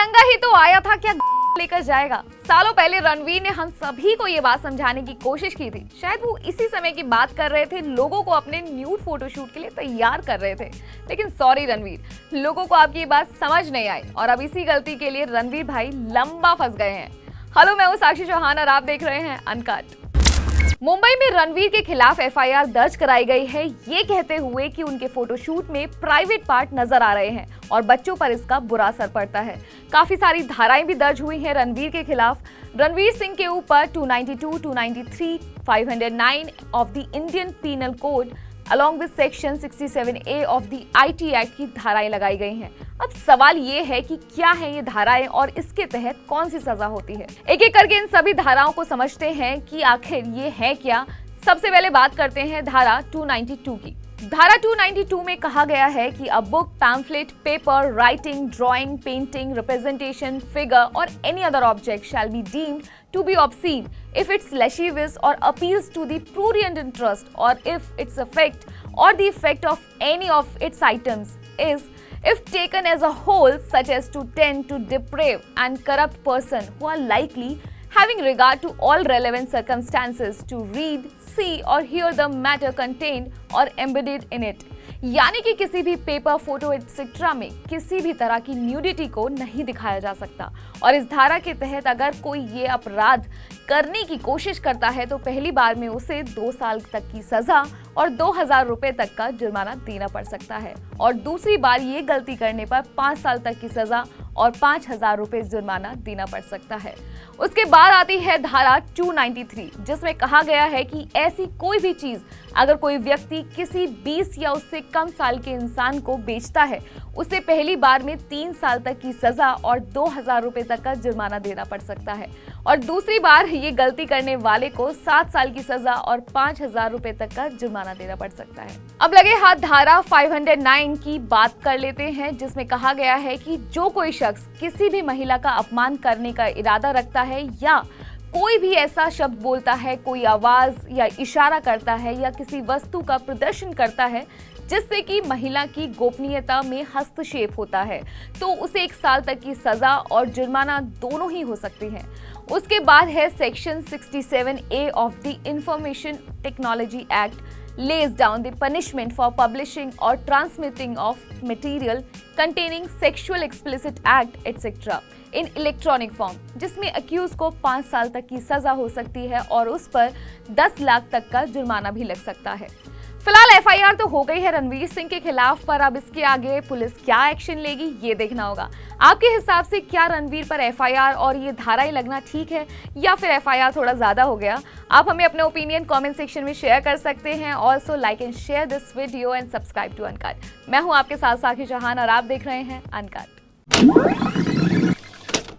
नंगा ही तो आया था, क्या लेकर जाएगा। सालों पहले रणवीर ने हम सभी को ये बात समझाने की कोशिश की थी। शायद वो इसी समय की बात कर रहे थे, लोगों को अपने न्यूड फोटोशूट के लिए तैयार कर रहे थे। लेकिन सॉरी रणवीर, लोगों को आपकी ये बात समझ नहीं आई और अब इसी गलती के लिए रणवीर भाई लंबा फंस गए हैं। हेलो, मैं हूँ साक्षी चौहान और आप देख रहे हैं अनकट। मुंबई में रणवीर के खिलाफ एफआईआर दर्ज कराई गई है, ये कहते हुए कि उनके फोटोशूट में प्राइवेट पार्ट नजर आ रहे हैं और बच्चों पर इसका बुरा असर पड़ता है। काफी सारी धाराएं भी दर्ज हुई हैं रणवीर के खिलाफ। रणवीर सिंह के ऊपर 292, 293, 509 of the Indian penal code along with section 67A of the IT act की धाराएं लगाई गई हैं। अब सवाल ये है कि क्या है ये धाराएं और इसके तहत कौन सी सजा होती है। एक एक करके इन सभी धाराओं को समझते हैं कि आखिर ये है क्या। सबसे पहले बात करते हैं धारा 292 की। धारा 292 में कहा गया है कि a book, pamphlet, paper, writing, drawing, painting, representation, figure और any other object shall be deemed to be obscene if it's lascivious or appeals to the prurient interest, or if its effect or the effect of any of its items is, if taken as a whole, such as to tend to deprave and corrupt person who are likely, having regard to all relevant circumstances, to read, see or hear the matter contained or embedded in it। यानी कि किसी भी paper, photo etcetera में किसी भी तरह की nudity को नहीं दिखाया जा सकता। और इस धारा के तहत अगर कोई ये अपराध करने की कोशिश करता है तो पहली बार में उसे 2 साल तक की सजा और 2000 रुपए तक का जुर्माना देना पड़ सकता है, और दूसरी बार ये गलती करने पर 5 साल तक की सजा और 5000 रुपए जुर्माना देना पड़ सकता है। उसके बाद आती है धारा 293, जिसमें कहा गया है कि ऐसी कोई भी चीज अगर कोई व्यक्ति किसी 20 या उससे कम साल के इंसान को बेचता है, उसे पहली बार में 3 साल तक की सजा और 2000 रुपए तक का जुर्माना देना पड़ सकता है, और दूसरी बार ये गलती करने वाले को 7 साल की सजा और 5000 रुपए तक का जुर्माना देना पड़ सकता है। अब लगे हाथ धारा 509 की बात कर लेते हैं, जिसमें कहा गया है कि जो कोई शख्स किसी भी महिला का अपमान करने का इरादा रखता है या कोई भी ऐसा शब्द बोलता है, कोई आवाज या इशारा करता है या किसी वस्तु का प्रदर्शन करता है जिससे कि महिला की गोपनीयता में हस्तक्षेप होता है, तो उसे 1 साल तक की सजा और जुर्माना दोनों ही हो सकती है। उसके बाद है section 67A of the information technology act lays down the punishment for publishing or transmitting of material containing sexual explicit act etc. in electronic form, जिसमें अक्यूज को 5 साल तक की सजा हो सकती है और उस पर 10 लाख तक का जुर्माना भी लग सकता है। फिलहाल एफआईआर तो हो गई है रणवीर सिंह के खिलाफ, पर अब इसके आगे पुलिस क्या एक्शन लेगी ये देखना होगा। आपके हिसाब से क्या रणवीर पर एफआईआर और ये धाराएं लगना ठीक है या फिर एफआईआर थोड़ा ज्यादा हो गया? आप हमें अपने ओपिनियन कमेंट सेक्शन में शेयर कर सकते हैं। Also like and share this video and subscribe to uncut. मैं हूं आपके साथ साक्षी चौहान और आप देख रहे हैं अनकट।